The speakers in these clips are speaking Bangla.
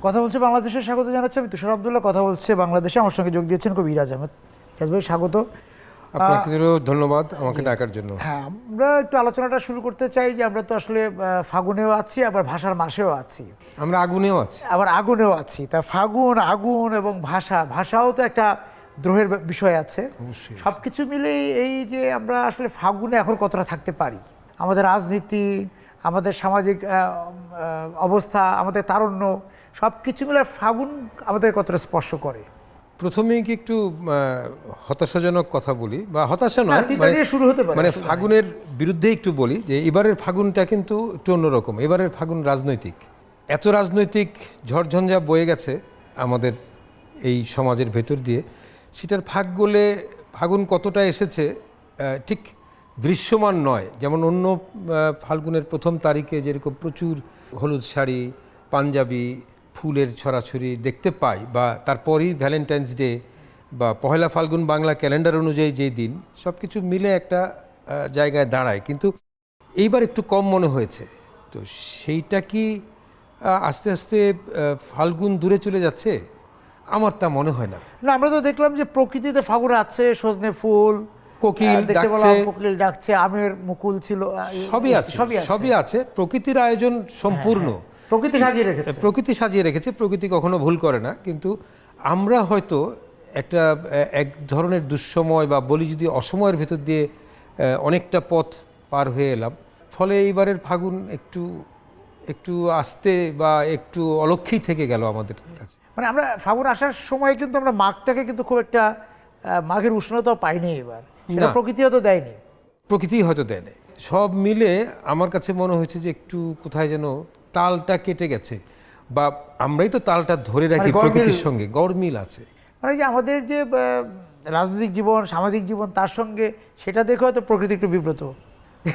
কথা বলছে বাংলাদেশে, স্বাগত জানাচ্ছি আমি তুষার আব্দুল্লাহ। কথা বলছে বাংলাদেশে, আমার সঙ্গে যোগ দিয়েছেন কবি ইরাজ আহমেদ। ইরাজ ভাই স্বাগত। আপনাকেও ধন্যবাদ আমাকে ডাকার জন্য। হ্যাঁ, আমরা একটু আলোচনাটা শুরু করতে চাই যে আমরা তো আসলে ফাগুনেও আছি, আবার ভাষার মাসেও আছি, আমরা আগুনেও আছি, আবার আগুনেও আছি। তা ফাগুন, আগুন এবং ভাষাও তো একটা দ্রোহের বিষয় আছে। সব কিছু মিলেই এই যে আমরা আসলে ফাগুনে এখন কতটা থাকতে পারি, আমাদের রাজনীতি, আমাদের সামাজিক অবস্থা, আমাদের তারুণ্য, সব কিছু মিলে ফাগুন আমাদের কতটা স্পর্শ করে। প্রথমেই কি একটু হতাশাজনক কথা বলি, বা হতাশা নয়, শুরু হতে পারে, মানে ফাগুনের বিরুদ্ধে একটু বলি যে এবারের ফাগুনটা কিন্তু একটু অন্যরকম। এবারের ফাগুন রাজনৈতিক, এত রাজনৈতিক ঝড়ঝঞ্ঝা বয়ে গেছে আমাদের এই সমাজের ভেতর দিয়ে, সেটার ফাগুন কতটা এসেছে ঠিক দৃশ্যমান নয়। যেমন অন্য ফাল্গুনের প্রথম তারিখে যেরকম প্রচুর হলুদ শাড়ি, পাঞ্জাবি, ফুলের ছড়াছড়ি দেখতে পাই, বা তারপরই ভ্যালেন্টাইন্স ডে বা পহেলা ফাল্গুন বাংলা ক্যালেন্ডার অনুযায়ী যেই দিন, সব কিছু মিলে একটা জায়গায় দাঁড়ায়, কিন্তু এইবার একটু কম মনে হয়েছে। তো সেইটা কি আস্তে আস্তে ফাল্গুন দূরে চলে যাচ্ছে? আমার তা মনে হয় না। না, আমরা তো দেখলাম যে প্রকৃতিতে ফাগুন আছে, সজনে ফুল, কোকিল ডাকছে, আমের মুকুল ছিল, সবই আছে। প্রকৃতির আয়োজন সম্পূর্ণ, প্রকৃতি সাজিয়ে রেখেছে। প্রকৃতি কখনো ভুল করে না, কিন্তু আমরা হয়তো এক ধরনের দুঃসময় বা বলি যদি অসময়ের ভেতর দিয়ে অনেকটা পথ পার হয়ে এলাম। ফলে এইবারের ফাগুন একটু আস্তে বা একটু অলক্ষেই থেকে গেল আমাদের কাছে। মানে আমরা ফাগুন আসার সময় কিন্তু আমরা মাঘটাকে কিন্তু খুব একটা মাঘের উষ্ণতাও পাইনি এবার, সেটা প্রকৃতি হয়তো দেয়নি, প্রকৃতি হয়তো দেয়নি। সব মিলে আমার কাছে মনে হয়েছে যে একটু কোথায় যেন তালটা কেটে গেছে, বা আমরাই তো তালটা ধরে রাখি, প্রকৃতির সঙ্গে গড়মিল আছে। মানে যে আমাদের যে রাজনৈতিক জীবন, সামাজিক জীবন, তার সঙ্গে সেটা দেখে হয়তো প্রকৃতি একটু বিব্রত।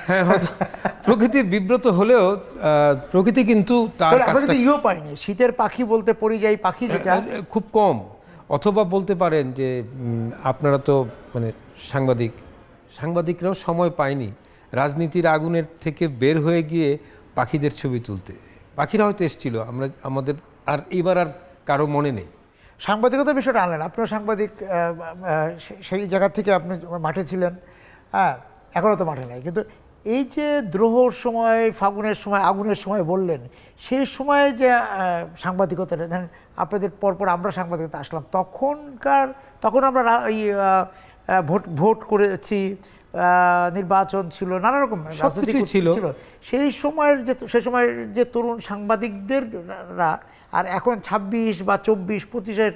হ্যাঁ, হয়তো প্রকৃতি বিব্রত হলেও প্রকৃতি কিন্তু তার কাজটা পাইনি। শীতের পাখি বলতে পরিযায়ী পাখি যেটা খুব কম। অথবা বলতে পারেন যে আপনারা তো মানে সাংবাদিকরাও সময় পায়নি রাজনীতির আগুনের থেকে বের হয়ে গিয়ে পাখিদের ছবি তুলতে। পাখিরা হয়তো এসেছিল, আমাদের এবার আর কারো মনে নেই। সাংবাদিকতার বিষয়টা আনলেন, আপনিও সাংবাদিক, সেই জায়গা থেকে আপনি মাঠে ছিলেন। হ্যাঁ, এখনও তো মাঠে নাই, কিন্তু এই যে দ্রোহর সময়, ফাগুনের সময়, আগুনের সময় বললেন, সেই সময়ে যে সাংবাদিকতাটা, ধরেন আপনাদের পরপর আমরা সাংবাদিকতা আসলাম, তখন আমরা ভোট করেছি, নির্বাচন ছিল, নানা রকম রাজনৈতিক ছিল। সেই সময়ের যে তরুণ সাংবাদিকদেররা আর এখন 26 বা 24, 25-এর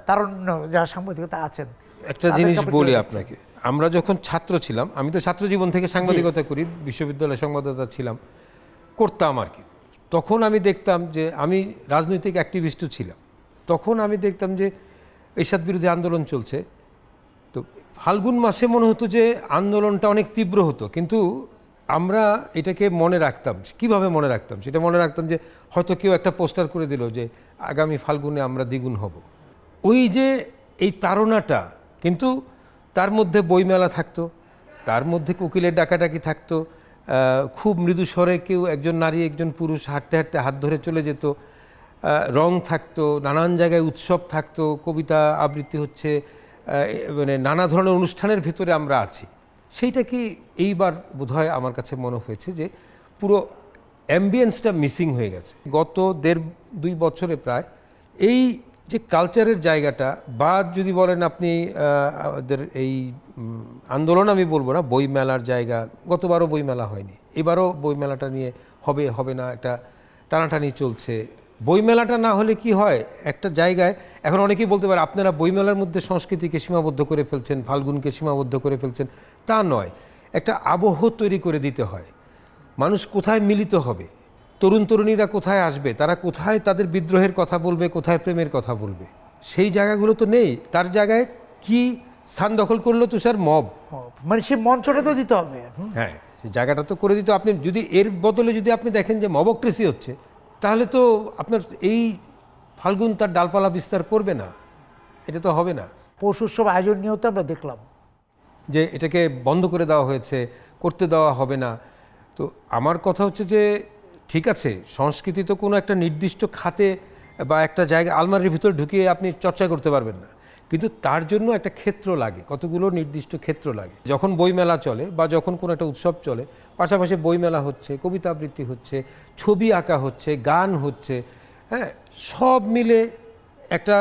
তারুণ্য যারা সাংবাদিকতা আছেন, একটা জিনিস বলি আপনাকে। আমরা যখন ছাত্র ছিলাম, আমি তো ছাত্র জীবন থেকে সাংবাদিকতা করি, বিশ্ববিদ্যালয়ে সংবাদদাতা করতাম আর কি। তখন আমি দেখতাম যে, আমি রাজনৈতিক অ্যাক্টিভিস্টও ছিলাম, তখন আমি দেখতাম যে এরশাদ বিরোধী আন্দোলন চলছে। তো ফাল্গুন মাসে মনে হতো যে আন্দোলনটা অনেক তীব্র হতো, কিন্তু আমরা এটাকে মনে রাখতাম। কিভাবে মনে রাখতাম? সেটা মনে রাখতাম যে হয়তো কেউ একটা পোস্টার করে দিল যে আগামী ফাল্গুনে আমরা দ্বিগুণ হব। ওই যে এই তাড়নাটা, কিন্তু তার মধ্যে বইমেলা থাকতো, তার মধ্যে কোকিলের ডাকাডাকি থাকতো, খুব মৃদু স্বরে একজন নারী একজন পুরুষ হাঁটতে হাঁটতে হাত ধরে চলে যেত, রং থাকতো, নানান জায়গায় উৎসব থাকতো, কবিতা আবৃত্তি হচ্ছে, মানে নানা ধরনের অনুষ্ঠানের ভিতরে আমরা আছি। সেইটা কি এইবার বোধহয় আমার কাছে মনে হয়েছে যে পুরো অ্যাম্বিয়েন্সটা মিসিং হয়ে গেছে। গত 1.5-2 বছরে প্রায় এই যে কালচারের জায়গাটা, বা যদি বলেন আপনি আমাদের এই আন্দোলন, আমি বলবো না, বইমেলার জায়গা, গতবারও বইমেলা হয়নি, এবারও বইমেলাটা নিয়ে হবে না একটা টানাটানি চলছে। বইমেলাটা না হলে কি হয়, একটা জায়গায় এখন অনেকেই বলতে পারে আপনারা বইমেলার মধ্যে সংস্কৃতিকে সীমাবদ্ধ করে ফেলছেন, ফাল্গুনকে সীমাবদ্ধ করে ফেলছেন। তা নয়, একটা আবহ তৈরি করে দিতে হয়। মানুষ কোথায় মিলিত হবে, তরুণ তরুণীরা কোথায় আসবে, তারা কোথায় তাদের বিদ্রোহের কথা বলবে, কোথায় প্রেমের কথা বলবে, সেই জায়গাগুলো তো নেই। তার জায়গায় কি স্থান দখল করলো তুষার? মব। মানে সেই মঞ্চটা তো দিতে হবে। হ্যাঁ, সেই জায়গাটা তো করে দিতে। আপনি যদি এর বদলে যদি আপনি দেখেন যে মবক্রেসি হচ্ছে, তাহলে তো আপনার এই ফাল্গুন তার ডালপালা বিস্তার করবে না, এটা তো হবে না। পৌষ উৎসব আয়োজন নিয়েও তো আমরা দেখলাম যে এটাকে বন্ধ করে দেওয়া হয়েছে, করতে দেওয়া হবে না। তো আমার কথা হচ্ছে যে ঠিক আছে, সংস্কৃতি তো কোনো একটা নির্দিষ্ট খাতে বা একটা জায়গা আলমারির ভিতর ঢুকিয়ে আপনি চর্চা করতে পারবেন না। কিন্তু তার জন্য একটা ক্ষেত্র লাগে, কতগুলো নির্দিষ্ট ক্ষেত্র লাগে। যখন বইমেলা চলে বা যখন কোনো একটা উৎসব চলে, পাশাপাশি বইমেলা হচ্ছে, কবিতা আবৃত্তি হচ্ছে, ছবি আঁকা হচ্ছে, গান হচ্ছে, হ্যাঁ, সব মিলে একটা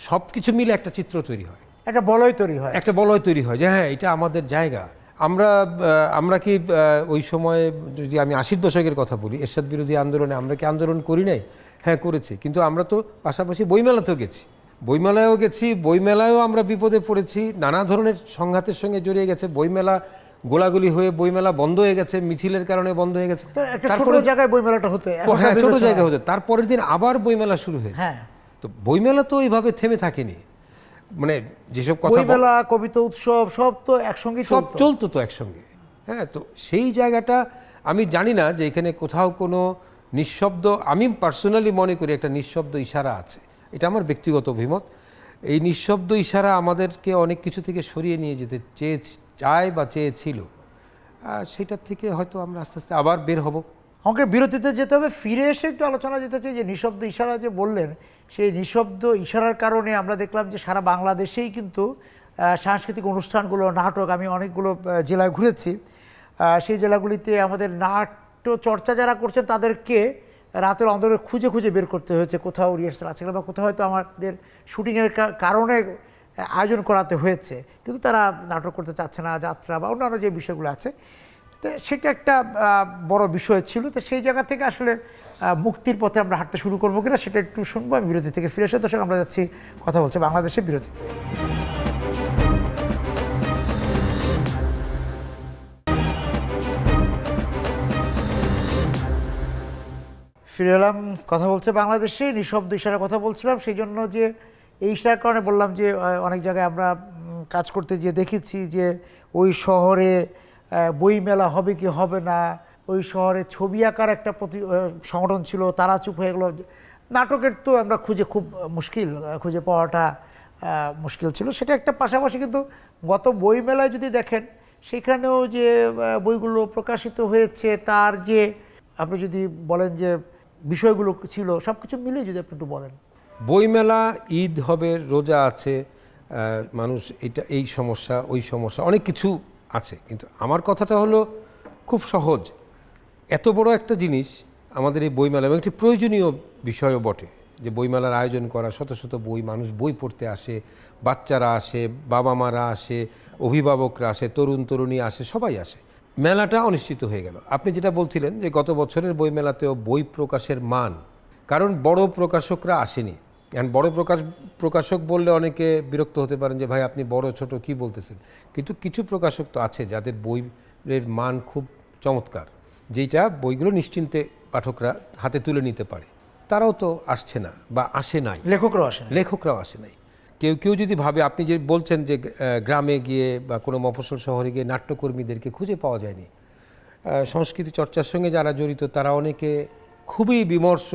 সব কিছু মিলে একটা চিত্র তৈরি হয়, একটা বলয় তৈরি হয়। একটা বলয় তৈরি হয় যে হ্যাঁ এটা আমাদের জায়গা। আমরা কি ওই সময়ে, যদি আমি 80-র দশকের কথা বলি, এরশাদ বিরোধী আন্দোলনে আমরা কি আন্দোলন করি নাই? হ্যাঁ করেছি, কিন্তু আমরা তো পাশাপাশি বইমেলাতেও গেছি, বইমেলায়ও আমরা বিপদে পড়েছি, নানা ধরনের সংঘাতের সঙ্গে জড়িয়ে গেছে। বইমেলা গোলাগুলি হয়ে বইমেলা বন্ধ হয়ে গেছে, মিছিলের কারণে বন্ধ হয়ে গেছে। তো একটা ছোট জায়গায় বইমেলাটা হতো, হ্যাঁ ছোট জায়গা হতো, তারপরের দিন আবার বইমেলা শুরু হয়েছে। হ্যাঁ, তো বইমেলা তো এইভাবে থেমে থাকেনি, মানে যেসব কথা বইমেলা, কবিতা উৎসব সব তো একসঙ্গে সব চলতো তো একসঙ্গে। হ্যাঁ, তো সেই জায়গাটা আমি জানি না যে এখানে কোথাও কোনো নিঃশব্দ, আমি পার্সোনালি মনে করি একটা নিঃশব্দ ইশারা আছে, এটা আমার ব্যক্তিগত অভিমত। এই নিঃশব্দ ইশারা আমাদেরকে অনেক কিছু থেকে সরিয়ে নিয়ে যেতে চায় বা চেয়েছিল, সেটার থেকে হয়তো আমরা আস্তে আস্তে আবার বের হব। আমাকে বিরতিতে যেতে হবে, ফিরে এসে একটু আলোচনা যেতে চাই যে নিঃশব্দ ইশারা যে বললেন, সেই নিঃশব্দ ইশারার কারণে আমরা দেখলাম যে সারা বাংলাদেশেই কিন্তু সাংস্কৃতিক অনুষ্ঠানগুলো, নাটক, আমি অনেকগুলো জেলায় ঘুরেছি, সেই জেলাগুলিতে আমাদের নাট্য চর্চা যারা করছেন তাদেরকে রাতের অন্ধকারে খুঁজে খুঁজে বের করতে হয়েছে কোথাও রিহার্সাল আছে বা কোথাও হয়তো আমাদের শুটিংয়ের কারণে আয়োজন করাতে হয়েছে, কিন্তু তারা নাটক করতে চাচ্ছে না, যাত্রা বা অন্যান্য যে বিষয়গুলো আছে। তো সেটা একটা বড় বিষয় ছিল। তো সেই জায়গা থেকে আসলে মুক্তির পথে আমরা হাঁটতে শুরু করবো কিনা সেটা একটু শুনবো। আমি বিরতি থেকে ফিরে এসে দর্শক আমরা যাচ্ছি কথা বলছি বাংলাদেশের বিরতিতে। ফিরে এলাম, কথা বলছে বাংলাদেশে, নিঃশব্দ ইশারার কথা বলছিলাম। সেই জন্য যে এই ইশারার কারণে বললাম যে অনেক জায়গায় আমরা কাজ করতে গিয়ে দেখেছি যে ওই শহরে বইমেলা হবে কি হবে না, ওই শহরে ছবি আঁকার একটা সংগঠন ছিল, তারা চুপ হয়ে গেলো। নাটকের তো আমরা খুব মুশকিল, খুঁজে পাওয়াটা মুশকিল ছিল, সেটা একটা। পাশাপাশি কিন্তু গত বইমেলায় যদি দেখেন, সেখানেও যে বইগুলো প্রকাশিত হয়েছে, তার যে আপনি যদি বলেন যে বিষয়গুলো ছিল, সব কিছু মিলে যদি আপনি একটু বলেন। বইমেলা, ঈদ হবে, রোজা আছে, মানুষ এই সমস্যা ওই সমস্যা অনেক কিছু আছে, কিন্তু আমার কথাটা হলো খুব সহজ। এত বড় একটা জিনিস আমাদের এই বইমেলা, এবং একটি প্রয়োজনীয় বিষয়ও বটে যে বইমেলার আয়োজন করা, শত শত বই, মানুষ বই পড়তে আসে, বাচ্চারা আসে, বাবা মারা আসে, অভিভাবকরা আসে, তরুণ তরুণী আসে, সবাই আসে। মেলাটা অনুষ্ঠিত হয়ে গেল। আপনি যেটা বলছিলেন যে গত বছরের বইমেলাতেও বই প্রকাশের মান, কারণ বড় প্রকাশকরা আসেনি। এখন বড় প্রকাশক বললে অনেকে বিরক্ত হতে পারেন যে ভাই আপনি বড় ছোট কি বলতেছেন, কিন্তু কিছু প্রকাশক তো আছে যাদের বইয়ের মান খুব চমৎকার, যেটা বইগুলো নিশ্চিন্তে পাঠকরা হাতে তুলে নিতে পারে। তারাও তো আসছে না বা আসে নাই, লেখকরাও আসে নাই। কেউ যদি ভাবে, আপনি যে বলছেন যে গ্রামে গিয়ে বা কোনো মফস্বল শহরে গিয়ে নাট্যকর্মীদেরকে খুঁজে পাওয়া যায়নি, সংস্কৃতি চর্চার সঙ্গে যারা জড়িত তারা অনেকে খুবই বিমর্ষ,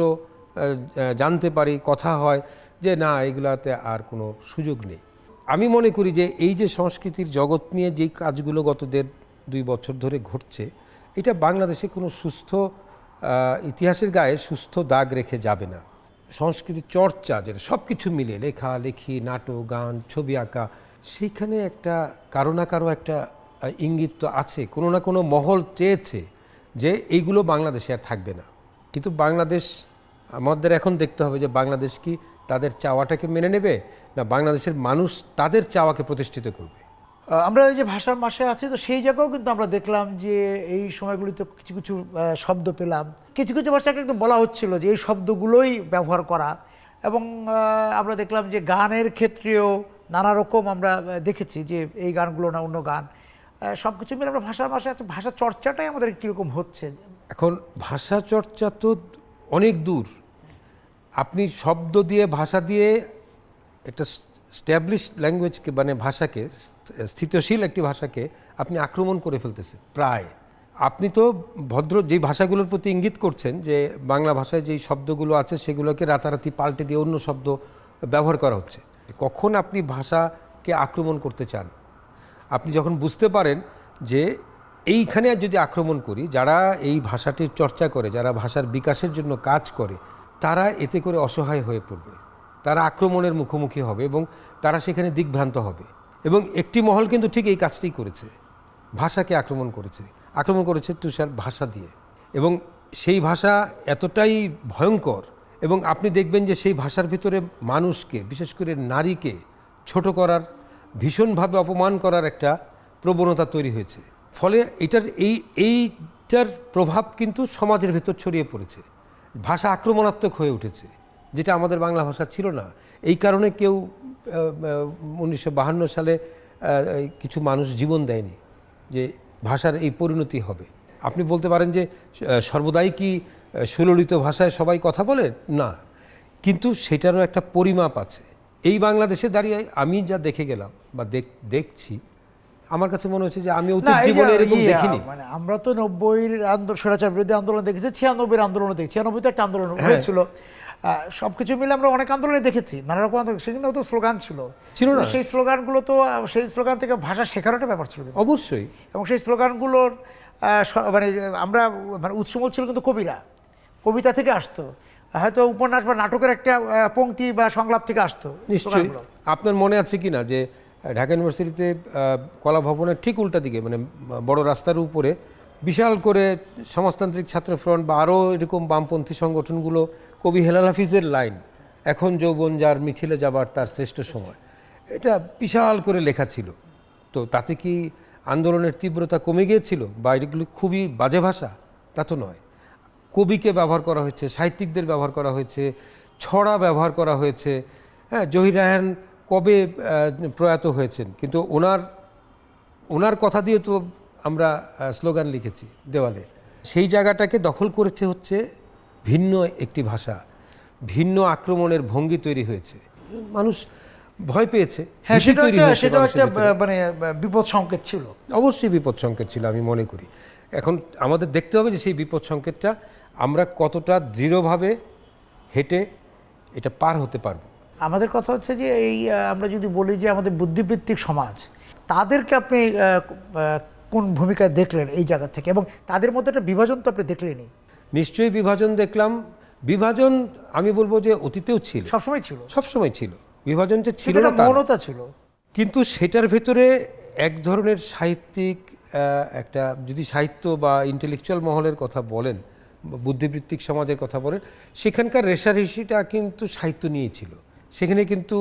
জানতে পারি, কথা হয় যে না এগুলাতে আর কোনো সুযোগ নেই। আমি মনে করি যে এই যে সংস্কৃতির জগৎ নিয়ে যেই কাজগুলো গত 1.5-2 বছর ধরে ঘটছে, এটা বাংলাদেশে কোনো সুস্থ ইতিহাসের গায়ে সুস্থ দাগ রেখে যাবে না। সংস্কৃতি চর্চা যেটা সব কিছু মিলে, লেখালেখি, নাটক, গান, ছবি আঁকা, সেইখানে একটা কারো না কারো একটা ইঙ্গিত তো আছে, কোনো না কোনো মহল চেয়েছে যে এইগুলো বাংলাদেশে আর থাকবে না। কিন্তু বাংলাদেশ, আমাদের এখন দেখতে হবে যে বাংলাদেশ কি তাদের চাওয়াটাকে মেনে নেবে, না বাংলাদেশের মানুষ তাদের চাওয়াকে প্রতিষ্ঠিত করবে। আমরা এই যে ভাষার মাসে আছি, তো সেই জায়গাও কিন্তু আমরা দেখলাম যে এই সময়গুলিতে কিছু কিছু শব্দ পেলাম, কিছু কিছু ভাষাকে একদম বলা হচ্ছিল যে এই শব্দগুলোই ব্যবহার করা। এবং আমরা দেখলাম যে গানের ক্ষেত্রেও নানা রকম আমরা দেখেছি যে এই গানগুলো না অন্য গান, সব কিছু মিলে আমরা ভাষার মাসে আছে। ভাষা চর্চাটাই আমাদের কীরকম হচ্ছে এখন? ভাষা চর্চা তো অনেক দূর। আপনি শব্দ দিয়ে, ভাষা দিয়ে একটা স্ট্যাবলিশড ল্যাঙ্গুয়েজকে, মানে ভাষাকে, স্থিতিশীল একটি ভাষাকে আপনি আক্রমণ করে ফেলতেছেন প্রায়। আপনি তো যেই ভাষাগুলোর প্রতি ইঙ্গিত করছেন যে বাংলা ভাষায় যেই শব্দগুলো আছে সেগুলোকে রাতারাতি পাল্টে দিয়ে অন্য শব্দ ব্যবহার করা হচ্ছে। কখন আপনি ভাষাকে আক্রমণ করতে চান? আপনি যখন বুঝতে পারেন যে এইখানে যদি আক্রমণ করি, যারা এই ভাষাটির চর্চা করে, যারা ভাষার বিকাশের জন্য কাজ করে, তারা এতে করে অসহায় হয়ে পড়বে, তারা আক্রমণের মুখোমুখি হবে এবং তারা সেখানে দিকভ্রান্ত হবে। এবং একটি মহল কিন্তু ঠিক এই কাজটাই করেছে, ভাষাকে আক্রমণ করেছে তুষার ভাষা দিয়ে। এবং সেই ভাষা এতটাই ভয়ঙ্কর, এবং আপনি দেখবেন যে সেই ভাষার ভিতরে মানুষকে, বিশেষ করে নারীকে ছোট করার, ভীষণভাবে অপমান করার একটা প্রবণতা তৈরি হয়েছে। ফলে এইটার প্রভাব কিন্তু সমাজের ভেতর ছড়িয়ে পড়েছে, ভাষা আক্রমণাত্মক হয়ে উঠেছে, যেটা আমাদের বাংলা ভাষা ছিল না। এই কারণে কেউ 1952 সালে কিছু মানুষ জীবন দেয়নি যে ভাষার এই পরিণতি হবে। আপনি বলতে পারেন যে সর্বদাই কি সুললিত ভাষায় সবাই কথা বলে? না, কিন্তু সেটারও একটা পরিমাপ আছে। এই বাংলাদেশে দাঁড়িয়ে আমি যা দেখে গেলাম বা দেখছি, আমার কাছে মনে হচ্ছে যে আমি অতীত জীবনে এরকম দেখিনি। মানে আমরা তো 90-এর স্বৈরাচার বিরোধী আন্দোলন দেখেছি, 96-এর আন্দোলন দেখেছি, 96-তে একটা আন্দোলন হয়েছিল, সবকিছু মিলে আমরা অনেক আন্দোলনে দেখেছি, নানা রকম আন্দোলন। সেখানেও তো স্লোগান ছিল না, সেই স্লোগানগুলো তো, সেই স্লোগান থেকে ভাষা শেখার একটা ব্যাপার ছিল অবশ্যই। এবং সেই স্লোগানগুলোর মানে আমরা মানে উৎসমল ছিল কিন্তু কবিতা থেকে আসতো, হয়তো উপন্যাস বা নাটকের একটা পংক্তি বা সংলাপ থেকে আসতো। নিশ্চয়ই। আপনার মনে আছে কি না যে ঢাকা ইউনিভার্সিটিতে কলা ভবনের ঠিক উল্টা দিকে, মানে বড় রাস্তার উপরে বিশাল করে সমাজতান্ত্রিক ছাত্র ফ্রন্ট বা আরও এরকম বামপন্থী সংগঠনগুলো কবি হেলাল হাফিজের লাইন, এখন যৌবন যার মিছিলে যাবার তার শ্রেষ্ঠ সময়, এটা বিশাল করে লেখা ছিল। তো তাতে কি আন্দোলনের তীব্রতা কমে গিয়েছিল বা এগুলি খুবই বাজে ভাষা? তা তো নয়। কবিকে ব্যবহার করা হয়েছে, সাহিত্যিকদের ব্যবহার করা হয়েছে, ছড়া ব্যবহার করা হয়েছে। হ্যাঁ, জহির রায়হান কবে প্রয়াত হয়েছেন, কিন্তু ওনার কথা দিয়ে তো আমরা স্লোগান লিখেছি দেওয়ালে। সেই জায়গাটাকে দখল করেছে হচ্ছে ভিন্ন একটি ভাষা, ভিন্ন আক্রমণের ভঙ্গি তৈরি হয়েছে, মানুষ ভয় পেয়েছে। হ্যাঁ, সেটা একটা মানে বিপদ সংকেত ছিল, অবশ্যই বিপদ সংকেত ছিল আমি মনে করি। এখন আমাদের দেখতে হবে যে সেই বিপদ সংকেতটা আমরা কতটা দৃঢ়ভাবে হেঁটে এটা পার হতে পারবো। আমাদের কথা হচ্ছে যে এই আমরা যদি বলি যে আমাদের বুদ্ধিবৃত্তিক সমাজ, তাদেরকে আপনি কোন ভূমিকায় দেখলেন এই জায়গা থেকে, এবং তাদের মধ্যে একটা বিভাজন তো আপনি দেখলেনই। নিশ্চয়ই বিভাজন দেখলাম। বিভাজন আমি বলবো যে অতীতেও ছিল, সবসময় ছিল। বিভাজনটা ছিল না, মৌনতা ছিল, কিন্তু সেটার ভেতরে এক ধরনের সাহিত্যিক একটা, যদি সাহিত্য বা ইন্টেলেকচুয়াল মহলের কথা বলেন, বুদ্ধিবৃত্তিক সমাজের কথা বলেন, সেখানকার রেশারেশিটা কিন্তু সাহিত্য নিয়েছিল। সেখানে কিন্তু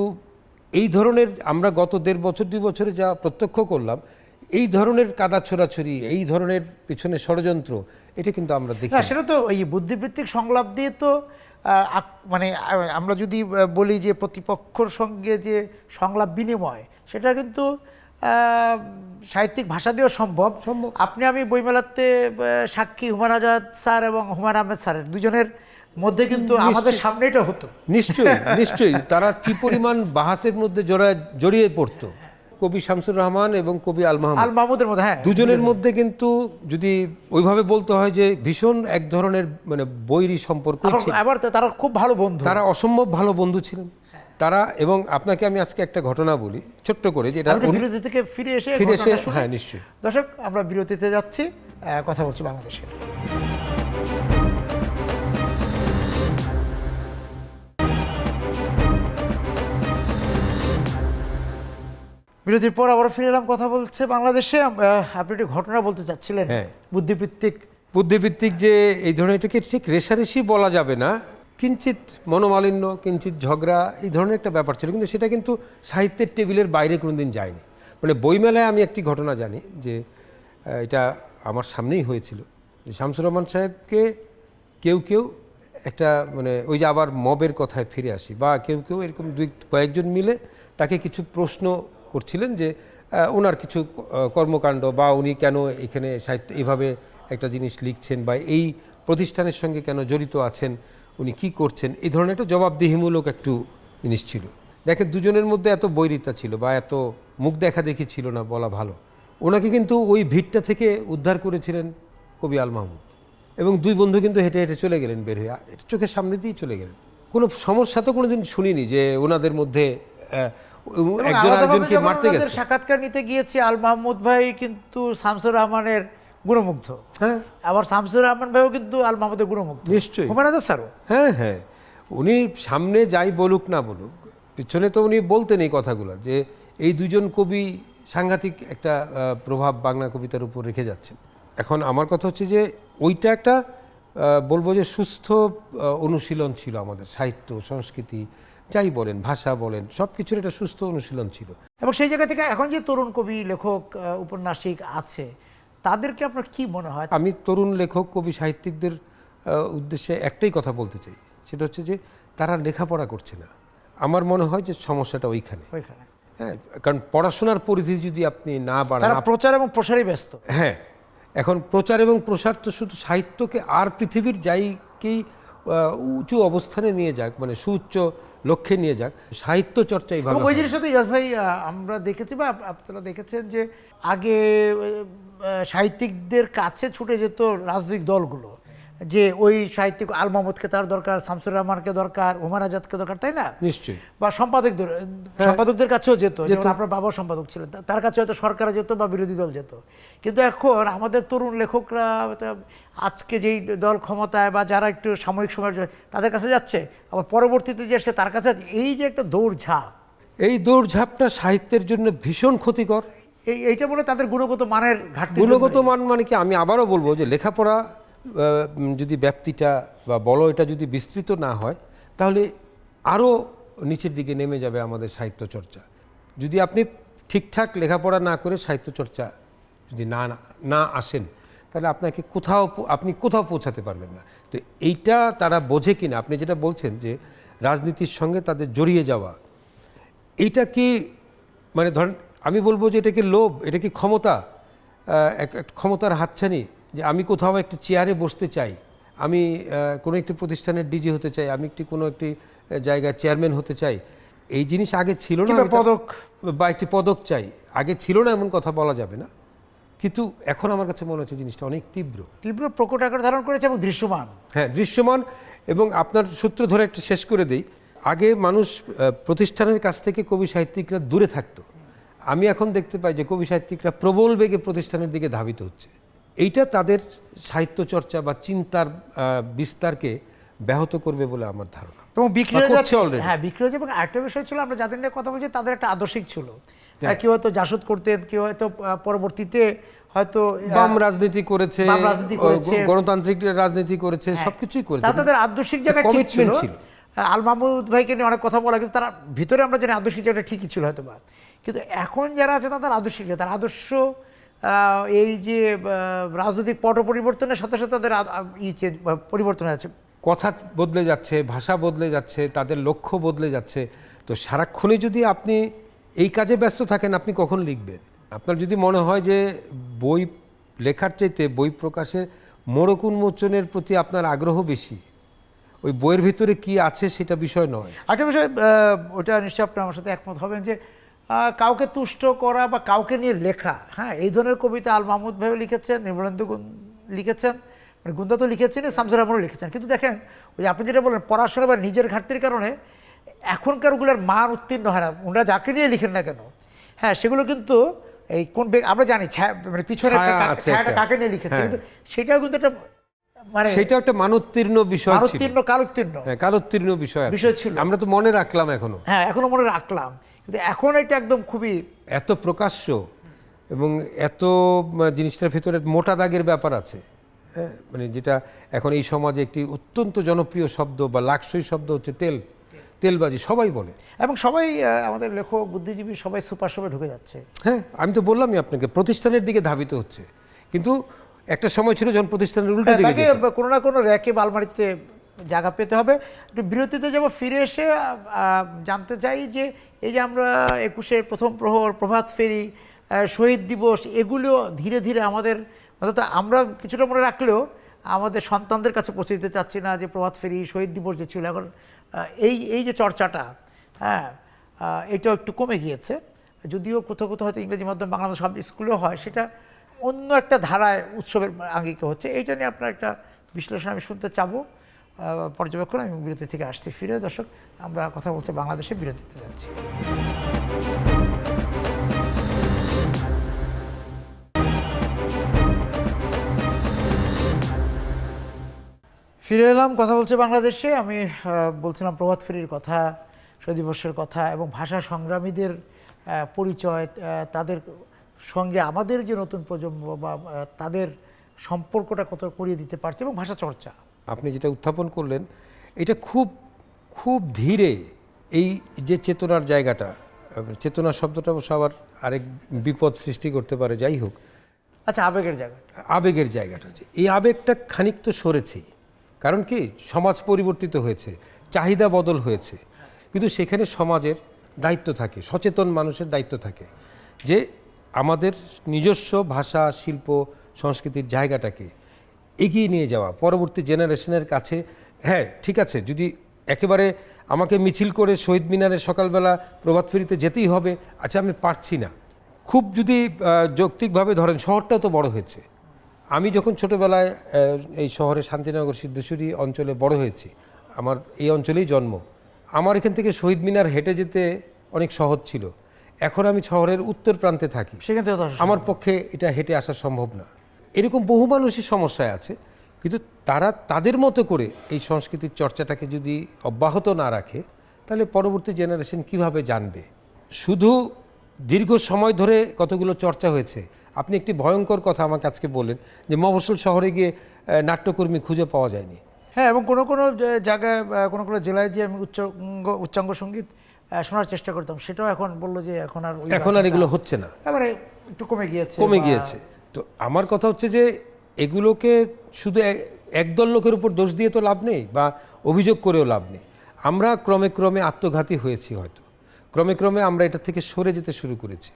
এই ধরনের, আমরা গত 1.5 বছর 2 বছরে যা প্রত্যক্ষ করলাম, এই ধরনের কাদা ছোড়াছড়ি, এই ধরনের পিছনে ষড়যন্ত্র, এটা কিন্তু আমরা দেখি। সেটা তো এই বুদ্ধিবৃত্তিক সংলাপ দিয়ে তো মানে আমরা যদি বলি যে প্রতিপক্ষর সঙ্গে যে সংলাপ বিনিময়, সেটা কিন্তু সাহিত্যিক ভাষা দিয়েও সম্ভব। আপনি আমি বইমেলাতে সাক্ষী হুমায়ুন আজাদ স্যার এবং হুমায়ুন আহমেদ স্যারের দুজনের মধ্যে কিন্তু আমাদের সামনে এটা হতো। নিশ্চয়ই তারা কি পরিমাণ বাহাসের মধ্যে জড়িয়ে পড়তো। কবি শামসুর রহমান এবং কবি আল মাহমুদের মধ্যে, হ্যাঁ, দুজনের মধ্যে কিন্তু যদি ওইভাবে বলতে হয় যে ভীষণ এক ধরনের মানে বৈরী সম্পর্ক ছিল। আবার তারা খুব ভালো বন্ধু, তারা অসম্ভব ভালো বন্ধু ছিলেন তারা। এবং আপনাকে আমি আজকে একটা ঘটনা বলি ছোট্ট করে, যেটা বিরতি থেকে ফিরে এসে, হ্যাঁ নিশ্চয়ই। দর্শক, আমরা বিরতিতে যাচ্ছি, কথা বলছি বাংলাদেশের। বিরতির পর আবার ফিরে এলাম, কথা বলছে বাংলাদেশে। আপনি একটি ঘটনা বলতে চাচ্ছিলেন, বুদ্ধিবৃত্তিক যে এই ধরনের, এটাকে ঠিক রেশারেশি বলা যাবে না, কিঞ্চিত মনোমালিন্য, কিঞ্চিত ঝগড়া, এই ধরনের একটা ব্যাপার ছিল, কিন্তু সেটা কিন্তু সাহিত্যের টেবিলের বাইরে কোনোদিন যায়নি। মানে বইমেলায় আমি একটি ঘটনা জানি যে এটা আমার সামনেই হয়েছিল, শামসুর রহমান সাহেবকে কেউ একটা, মানে ওই যে আবার মবের কথায় ফিরে আসি, বা কেউ এরকম কয়েকজন মিলে তাকে কিছু প্রশ্ন করছিলেন যে ওনার কিছু কর্মকাণ্ড, বা উনি কেন এখানে সাহিত্য এইভাবে একটা জিনিস লিখছেন, বা এই প্রতিষ্ঠানের সঙ্গে কেন জড়িত আছেন, উনি কি করছেন, এই ধরনের একটা জবাবদিহিমূলক একটু জিনিস ছিল। দেখেন, দুজনের মধ্যে এত বৈরিতা ছিল বা এত মুখ দেখা দেখি ছিল না বলা ভালো। ওনাকে কিন্তু ওই ভিড়টা থেকে উদ্ধার করেছিলেন কবি আল মাহমুদ, এবং দুই বন্ধু কিন্তু হেঁটে হেঁটে চলে গেলেন, বের হয়ে চোখের সামনে দিয়ে চলে গেলেন। কোনো সমস্যা তো কোনোদিন শুনিনি যে ওনাদের মধ্যে একজন আরেকজনকে মারতে গেছে। সাক্ষাৎকার নিতে গিয়েছে, আল মাহমুদ ভাই কিন্তু শামসুর রহমানের গুণমুগ্ধ, হ্যাঁ, আবার শামসুর রহমান ভাইও কিন্তু আল মাহমুদের গুণমুগ্ধ, নিশ্চয়ই, হুমায়ুন আজাদ স্যারও। হ্যাঁ, উনি সামনে যাই বলুক না বলুক, পিছনে তো উনি বলতেন এই কথাগুলো, যে এই দুজন কবি সাংঘাতিক একটা প্রভাব বাংলা কবিতার উপর রেখে যাচ্ছেন। এখন আমার কথা হচ্ছে যে ওইটা একটা বলবো যে সুস্থ অনুশীলন ছিল আমাদের, সাহিত্য সংস্কৃতি যাই বলেন, ভাষা বলেন, সব কিছুর একটা সুস্থ অনুশীলন ছিল। এবং সেই জায়গা থেকে এখন যে তরুণ কবি লেখক উপন্যাসিক আছে, তাদেরকে আপনার কি মনে হয়? আমি তরুণ লেখক কবি সাহিত্যিকদের উদ্দেশ্যে একটাই কথা বলতে চাই, সেটা হচ্ছে যে তারা লেখাপড়া করছে না। আমার মনে হয় যে সমস্যাটা ওইখানে। হ্যাঁ, কারণ পড়াশোনার পরিধি যদি আপনি না বাড়ান, তারা প্রচার এবং প্রসারে ব্যস্ত। হ্যাঁ, এখন প্রচার এবং প্রসার তো শুধু সাহিত্যকে আর পৃথিবীর যাইকেই উঁচু অবস্থানে নিয়ে যাক, মানে সুউচ্চ লক্ষ্যে নিয়ে যাক, সাহিত্য চর্চাই ভালো। ওই জিনিসটা তো ইরাজ ভাই আমরা দেখেছি বা আপনারা দেখেছেন যে আগে সাহিত্যিকদের কাছে ছুটে যেত রাজনৈতিক দলগুলো, যে ওই সাহিত্যিক আল মাহমুদকে তার দরকার, শামসুর রহমানকে দরকার, ওমর আজাদকে দরকার, তাই না? নিশ্চয়ই। বা সম্পাদকদের কাছেও যেত, যেমন আপনার বাবাও সম্পাদক ছিলেন, তার কাছে হয়তো সরকার যেত বা বিরোধী দল যেত। কিন্তু এখন আমাদের তরুণ লেখকরা আজকে যেই দল ক্ষমতায় বা যারা একটু সাময়িক সময়ের তাদের কাছে যাচ্ছে, আবার পরবর্তীতে যে সে তার কাছে, এই যে একটা দৌড়ঝাঁপ, এই দৌড়ঝাঁপটা সাহিত্যের জন্য ভীষণ ক্ষতিকর। এইটা বলে তাদের গুণগত মানের ঘাটতি। গুণগত মান মানে কি, আমি আবারও বলবো যে লেখাপড়া যদি ব্যাপ্তিটা বা বলয়টা যদি বিস্তৃত না হয়, তাহলে আরও নিচের দিকে নেমে যাবে আমাদের সাহিত্য চর্চা। যদি আপনি ঠিকঠাক লেখাপড়া না করে সাহিত্য চর্চা যদি না আসেন, তাহলে আপনি কোথাও পৌঁছাতে পারবেন না। তো এইটা তারা বোঝে কিনা, আপনি যেটা বলছেন যে রাজনীতির সঙ্গে তাদের জড়িয়ে যাওয়া, এইটা কি মানে ধরেন, আমি বলবো যে এটা কি লোভ, এটা কি ক্ষমতা, ক্ষমতার হাতছানি, যে আমি কোথাও একটি চেয়ারে বসতে চাই, আমি কোনো একটি প্রতিষ্ঠানের ডিজি হতে চাই, আমি কোনো একটি জায়গায় চেয়ারম্যান হতে চাই। এই জিনিস আগে ছিল না, পদক বা একটি পদক চাই, আগে ছিল না এমন কথা বলা যাবে না। কিন্তু এখন আমার কাছে মনে হচ্ছে জিনিসটা অনেক তীব্র প্রকট আকার ধারণ করেছে এবং দৃশ্যমান। হ্যাঁ, দৃশ্যমান। এবং আপনার সূত্র ধরে একটা শেষ করে দিই, আগে মানুষ প্রতিষ্ঠানের কাছ থেকে কবি সাহিত্যিকরা দূরে থাকতো, আমি এখন দেখতে পাই যে কবি সাহিত্যিকরা প্রবল বেগে প্রতিষ্ঠানের দিকে ধাবিত হচ্ছে। এইটা তাদের সাহিত্য চর্চা বা চিন্তার বিস্তারকে ব্যাহত করবে বলে আমার ধারণা। এবং বিক্রি হয়ে যাচ্ছে। এবং আরেকটা বিষয় ছিল, আমরা যাদের নিয়ে কথা বলছি তাদের একটা আদর্শিক ছিল, কেউ হয়তো জাসদ করতেন, কেউ হয়তো পরবর্তীতে হয়তো বাম রাজনীতি করেছে, গণতান্ত্রিক রাজনীতি করেছে, সবকিছুই করেছে। তাদের আদর্শিক জায়গা ঠিক ছিল। আল মাহমুদ ভাইকে নিয়ে অনেক কথা বলা, কিন্তু তারা ভিতরে আমরা জানি আদর্শিক জায়গাটা ঠিকই ছিল হয়তো বা। কিন্তু এখন যারা আছে তাদের আদর্শিক, তার আদর্শ এই যে রাজনৈতিক পট পরিবর্তনের সাথে সাথে তাদের পরিবর্তন আছে, কথা বদলে যাচ্ছে, ভাষা বদলে যাচ্ছে, তাদের লক্ষ্য বদলে যাচ্ছে। তো সারাক্ষণই যদি আপনি এই কাজে ব্যস্ত থাকেন, আপনি কখন লিখবেন? আপনার যদি মনে হয় যে বই লেখার চাইতে বই প্রকাশে মোড়ক উন্মোচনের প্রতি আপনার আগ্রহ বেশি, ওই বইয়ের ভিতরে কি আছে সেটা বিষয় নয়। একটা বিষয়, ওটা নিশ্চয়ই আপনি আমার সাথে একমত হবেন, যে কাউকে তুষ্ট করা বা কাউকে নিয়ে লেখা, হ্যাঁ, এই ধরনের কবিতা আল মাহমুদ ভাই লিখেছেন, নির্মলেন্দু লিখেছেন, মানে গুন্দা তো লিখেছেন, শামসুর রহমানও লিখেছেন। কিন্তু দেখেন, ওই আপনি যেটা বলেন, পড়াশোনা বা নিজের ঘাটতির কারণে এখনকার ওগুলোর মান উত্তীর্ণ হয় না। ওনারা যাকে নিয়ে লিখেন না কেন, হ্যাঁ, সেগুলো কিন্তু এই কোন আমরা জানি মানে পিছনে ছায়াটা কাকে নিয়ে লিখেছে, কিন্তু সেটাও কিন্তু একটা মানে সেটা একটা মানোত্তীর্ণ বিষয়, কালোত্তীর্ণ বিষয় ছিল। আমরা তো মনে রাখলাম, এখনো মনে রাখলাম, কিন্তু এখন এটা একদম খুবই এত প্রকাশ্য এবং এত জিনিসটার ভিতরে মোটা দাগের ব্যাপার আছে। হ্যাঁ, মানে যেটা এখন এই সমাজে একটি অত্যন্ত জনপ্রিয় শব্দ বা লাক্সই শব্দ হচ্ছে তেলবাজি, সবাই বলে, এবং সবাই আমাদের লেখক বুদ্ধিজীবী সবাই সুপার শপে ঢুকে যাচ্ছে। হ্যাঁ, আমি তো বললামই আপনাকে, প্রতিষ্ঠানের দিকে ধাবিত হচ্ছে। কিন্তু একটা সময় ছিল যখন প্রতিষ্ঠানের উল্টো দিকে কোনো না কোনো র্যাকে আলমারিতে জায়গা পেতে হবে। একটু বিরতিতে যাব, ফিরে এসে জানতে চাই যে এই যে আমরা 21-এর প্রথম প্রহর, প্রভাত ফেরি, শহীদ দিবস, এগুলো ধীরে ধীরে আমাদের অন্তত আমরা কিছুটা মনে রাখলেও আমাদের সন্তানদের কাছে পৌঁছে দিতে চাচ্ছি না, যে প্রভাত ফেরি, শহীদ দিবস যে ছিল, এখন এই যে চর্চাটা, হ্যাঁ, এটাও একটু কমে গিয়েছে। যদিও কোথাও কোথাও হয়তো ইংরেজি মাধ্যম, বাংলা সব স্কুলেও হয়, সেটা অন্য একটা ধারায় উৎসবের আঙ্গিকে হচ্ছে। এইটা নিয়ে আপনার একটা বিশ্লেষণ আমি শুনতে চাবো, পর্যবেক্ষণ। আমি বিরতি থেকে আসছি ফিরে। দর্শক, আমরা কথা বলছি বাংলাদেশে, বিরতিতে যাচ্ছি। ফিরে এলাম, কথা বলছে বাংলাদেশে। আমি বলছিলাম প্রভাত ফেরির কথা, শহীদ দিবসের কথা এবং ভাষা সংগ্রামীদের পরিচয়, তাদের সঙ্গে আমাদের যে নতুন প্রজন্ম বা তাদের সম্পর্কটা কত করিয়ে দিতে পারছে এবং ভাষা চর্চা। আপনি যেটা উত্থাপন করলেন এটা খুব খুব ধীরে এই যে চেতনার জায়গাটা, চেতনা শব্দটা অবশ্য আবার আরেক বিপদ সৃষ্টি করতে পারে, যাই হোক। আচ্ছা, আবেগের জায়গা, আবেগের জায়গাটা, যে এই আবেগটা খানিক তো সরেছেই। কারণ কি, সমাজ পরিবর্তিত হয়েছে, চাহিদা বদল হয়েছে, কিন্তু সেখানে সমাজের দায়িত্ব থাকে, সচেতন মানুষের দায়িত্ব থাকে যে আমাদের নিজস্ব ভাষা, শিল্প, সংস্কৃতির জায়গাটাকে এগিয়ে নিয়ে যাওয়া পরবর্তী জেনারেশনের কাছে। হ্যাঁ ঠিক আছে, যদি একেবারে আমাকে মিছিল করে শহীদ মিনারে সকালবেলা প্রভাত ফেরিতে যেতেই হবে, আচ্ছা আমি পারছি না, খুব যদি যৌক্তিকভাবে ধরেন, শহরটাও তো বড় হয়েছে। আমি যখন ছোটোবেলায় এই শহরে শান্তিনগর সিদ্ধেশ্বরী অঞ্চলে বড় হয়েছি, আমার এই অঞ্চলেই জন্ম, আমার এখান থেকে শহীদ মিনার হেঁটে যেতে অনেক সহজ ছিল। এখন আমি শহরের উত্তর প্রান্তে থাকি, সেখান থেকে আমার পক্ষে এটা হেঁটে আসা সম্ভব না। এরকম বহু মানুষই সমস্যায় আছে, কিন্তু তারা তাদের মতো করে এই সংস্কৃতির চর্চাটাকে যদি অব্যাহত না রাখে, তাহলে পরবর্তী জেনারেশন কিভাবে জানবে? শুধু দীর্ঘ সময় ধরে কতগুলো চর্চা হয়েছে। আপনি একটি ভয়ঙ্কর কথা আমাকে আজকে বললেন যে মফস্বল শহরে গিয়ে নাট্যকর্মী খুঁজে পাওয়া যায়নি। হ্যাঁ, এবং কোনো কোনো জায়গায়, কোনো কোনো জেলায় যে আমি উচ্চাঙ্গ সঙ্গীত শোনার চেষ্টা করতাম, সেটাও এখন বললো যে এখন আর এগুলো হচ্ছে না, এবারে একটু কমে গিয়েছে। তো আমার কথা হচ্ছে যে এগুলোকে শুধু একদল লোকের উপর দোষ দিয়ে তো লাভ নেই, বা অভিযোগ করেও লাভ নেই। আমরা ক্রমে ক্রমে আত্মঘাতী হয়েছি, হয়তো ক্রমে ক্রমে আমরা এটা থেকে সরে যেতে শুরু করেছি।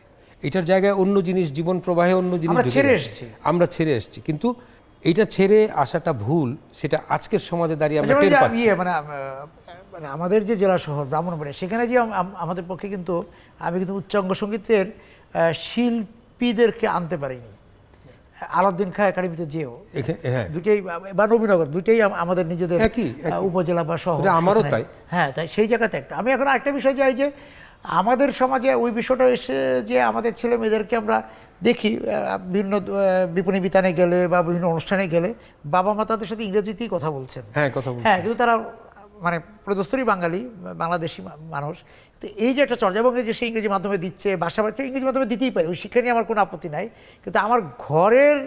এটার জায়গায় অন্য জিনিস, জীবন প্রবাহে অন্য জিনিস আমরা ছেড়ে এসেছি, কিন্তু এটা ছেড়ে আসাটা ভুল, সেটা আজকের সমাজে দাঁড়িয়ে আমরা টের পাচ্ছি। মানে আমাদের যে জেলা শহর ব্রাহ্মণবাড়িয়া, সেখানে যে আমাদের পক্ষে কিন্তু আমি কিন্তু উচ্চাঙ্গ সঙ্গীতের শিল্পীদেরকে আনতে পারিনি। আলাউদ্দিন খাঁ একাডেমিতে যেও, দুটেই বা নবীনগর, দুটেই আমাদের নিজেদের উপজেলা বা শহর, আমারও তাই। হ্যাঁ, তাই সেই জায়গাতে একটা আমি এখন আরেকটা বিষয় চাই যে আমাদের সমাজে ওই বিষয়টা এসে যে আমাদের ছেলে মেয়েদেরকে আমরা দেখি বিভিন্ন বিপণী বিতানে গেলে বা বিভিন্ন অনুষ্ঠানে গেলে বাবা মা তাদের সাথে ইংরেজিতেই কথা বলছেন। হ্যাঁ, কিন্তু তারা মানে প্রদস্তরী বাঙালি, বাংলাদেশি মানুষ। তো এই যে একটা চর্চা, এবং এই যে সে ইংরেজি মাধ্যমে দিচ্ছে, ভাষা ইংরেজি মাধ্যমে দিতেই পারে, ওই শিক্ষা নিয়ে আমার কোনো আপত্তি নাই, কিন্তু আমার ঘরের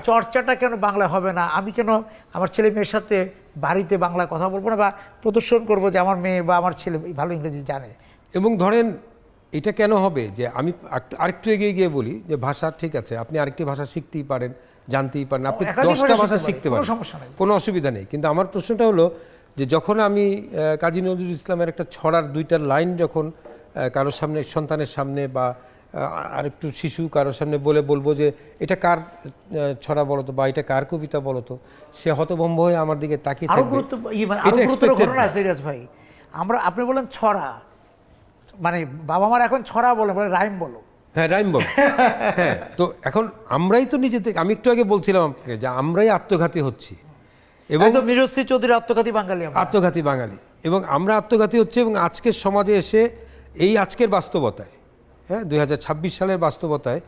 চর্চাটা কেন বাংলা হবে না? আমি কেন আমার ছেলে মেয়ের সাথে বাড়িতে বাংলা কথা বলবো না, বা প্রদর্শন করবো যে আমার মেয়ে বা আমার ছেলে ভালো ইংরেজি জানে? এবং ধরেন এটা কেন হবে যে আমি আরেকটু এগিয়ে গিয়ে বলি যে ভাষা, ঠিক আছে, আপনি আরেকটি ভাষা শিখতেই পারেন, জানতেই পারেন, আপনি 10টা ভাষা শিখতে পারেন, কোনো অসুবিধা নেই। কিন্তু আমার প্রশ্নটা হলো যে যখন আমি কাজী নজরুল ইসলামের একটা ছড়ার 2টা লাইন যখন কারোর সামনে, সন্তানের সামনে বা আরেকটু শিশু কারোর সামনে বলবো যে এটা কার ছড়া বলতো বা এটা কার কবিতা বলতো, সে হতভম্ব হয়ে আমার দিকে তাকিয়ে থাকবে। ভাই, আপনি বলেন ছড়া, মানে বাবা মার এখন ছড়া বলে রাইম বলো। হ্যাঁ, রাইম বলো। হ্যাঁ, তো এখন আমরাই তো নিজেদের, আমি একটু আগে বলছিলাম আপনাকে যে আমরাই আত্মঘাতী হচ্ছি, এবং মিরশ্রী চৌধুরী আত্মঘাতী বাঙালি, এবং আমরা আত্মঘাতী হচ্ছে। এবং আজকের সমাজে এসে এই আজকের বাস্তবতায়, হ্যাঁ 2026 সালের বাস্তবতায়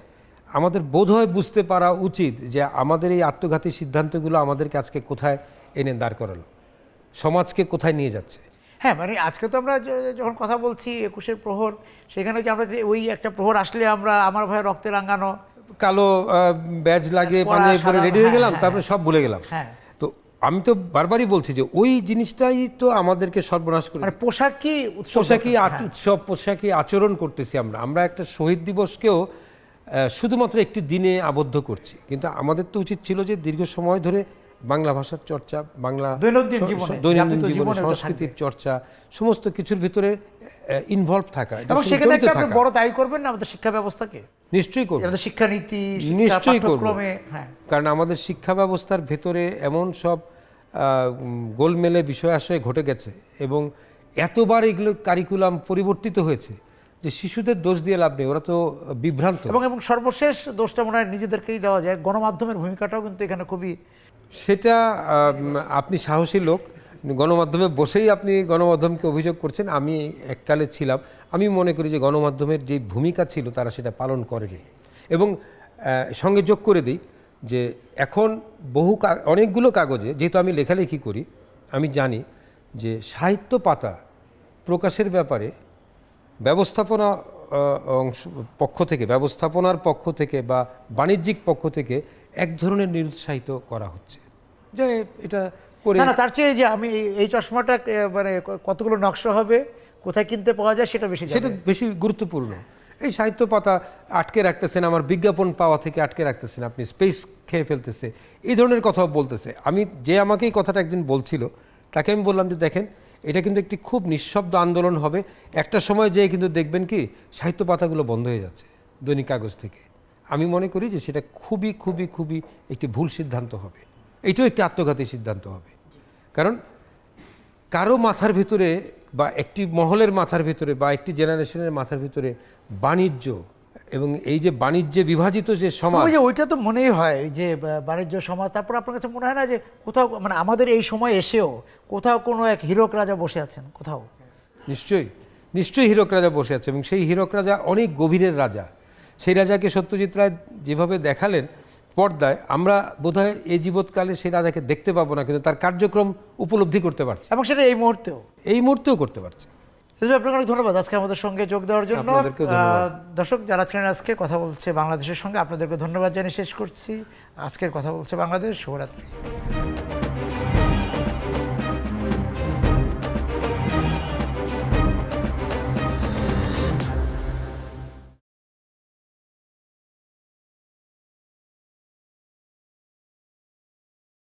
আমাদের বোধহয় বুঝতে পারা উচিত যে আমাদের এই আত্মঘাতী সিদ্ধান্তগুলো আমাদেরকে আজকে কোথায় এনে দাঁড় করালো, সমাজকে কোথায় নিয়ে যাচ্ছে। হ্যাঁ, মানে আজকে তো আমরা যখন কথা বলছি 21-এর প্রহর, সেখানে যে আমরা যে ওই একটা প্রহর আসলে আমরা আমার ভয়ে রক্তে রাঙানো কালো ব্যাজ লাগিয়ে পাঞ্জাবি পরে রেডি হয়ে গেলাম, তারপরে সব ভুলে গেলাম। হ্যাঁ, তো আমি তো বারবারই বলছি যে ওই জিনিসটাই তো আমাদেরকে সর্বনাশ করে। মানে পোশাকই উৎসব, পোশাকই আচরণ করতেছি আমরা একটা শহীদ দিবসকেও শুধুমাত্র একটি দিনে আবদ্ধ করছি। কিন্তু আমাদের তো উচিত ছিল যে দীর্ঘ সময় ধরে বাংলা ভাষার চর্চা, বাংলা দৈনন্দিন জীবনে সংস্কৃতির চর্চা, সমস্ত কিছুর ভিতরে ইনভলভ থাকা, এবং সেখানে একটা আপনি বড় দায়ী করবেন না আমাদের শিক্ষা ব্যবস্থাকে? নিশ্চয়ই করব, আমাদের শিক্ষানীতি, নিশ্চয়ই করব। হ্যাঁ, কারণ আমাদের শিক্ষা ব্যবস্থার ভেতরে এমন সব গোলমেলে বিষয় আশয় ঘটে গেছে, এবং এতবার এগুলো কারিকুলাম পরিবর্তিত হয়েছে যে শিশুদের দোষ দিয়ে লাভ নেই, ওরা তো বিভ্রান্ত। এবং সর্বশেষ দোষটা মনে হয় নিজেদেরকেই দেওয়া যায়। গণমাধ্যমের ভূমিকাটাও কিন্তু এখানে খুবই, সেটা আপনি সাহসী লোক, গণমাধ্যমে বসেই আপনি গণমাধ্যমকে অভিযোগ করছেন। আমি এককালে ছিলাম, আমি মনে করি যে গণমাধ্যমের যে ভূমিকা ছিল তারা সেটা পালন করেনি। এবং সঙ্গে যোগ করে দিই, যে এখন অনেকগুলো কাগজে, যেহেতু আমি লেখালেখি করি, আমি জানি যে সাহিত্য পাতা প্রকাশের ব্যাপারে ব্যবস্থাপনার পক্ষ থেকে বা বাণিজ্যিক পক্ষ থেকে এক ধরনের নিরুৎসাহিত করা হচ্ছে, যে এটা করে না না, তার চেয়ে যে আমি এই চশমাটা মানে কতগুলো নকশা হবে, কোথায় কিনতে পাওয়া যায় সেটা বেশি সেটা বেশি গুরুত্বপূর্ণ। এই সাহিত্য পাতা আটকে রাখতেছেন, আমার বিজ্ঞাপন পাওয়া থেকে আটকে রাখতেছেন, আপনি স্পেস খেয়ে ফেলতেছে, এই ধরনের কথাও বলতেছে। আমাকে এই কথাটা একদিন বলছিল, তাকে আমি বললাম যে দেখেন, এটা কিন্তু একটি খুব নিঃশব্দ আন্দোলন হবে, একটা সময় যেয়ে কিন্তু দেখবেন কি সাহিত্য পাতাগুলো বন্ধ হয়ে যাচ্ছে দৈনিক কাগজ থেকে। আমি মনে করি যে সেটা খুবই খুবই খুবই একটি ভুল সিদ্ধান্ত হবে, এটাও একটি আত্মঘাতী সিদ্ধান্ত হবে। কারণ কারো মাথার ভিতরে বা একটি মহলের মাথার ভিতরে বা একটি জেনারেশনের মাথার ভিতরে বাণিজ্য এবং এই যে বাণিজ্যে বিভাজিত যে সমাজ, ওই যে ওইটা তো মনেই হয় যে বাণিজ্য সমাজ। তারপর আপনার কাছে মনে হয় না যে কোথাও মানে আমাদের এই সময় এসেও কোথাও কোনো এক হীরক রাজা বসে আছেন কোথাও? নিশ্চয়ই হীরক রাজা বসে আছে, এবং সেই হীরক রাজা অনেক গভীরের রাজা। সেই রাজাকে সত্যজিৎ রায় যেভাবে দেখালেন পর্দায়, আমরা বোধহয় এই জীবৎকালে সেই রাজাকে দেখতে পাবো না, কিন্তু তার কার্যক্রম উপলব্ধি করতে পারছি, এবং সেটা এই মুহূর্তেও করতে পারছি। আপনাকে অনেক ধন্যবাদ আজকে আমাদের সঙ্গে যোগ দেওয়ার জন্য। আপনাদেরকেও ধন্যবাদ। দর্শক যারা ছিলেন আজকে কথা বলছে বাংলাদেশের সঙ্গে, আপনাদেরকে ধন্যবাদ জানিয়ে শেষ করছি। আজকের কথা বলছে বাংলাদেশ। শুভরাত্রি।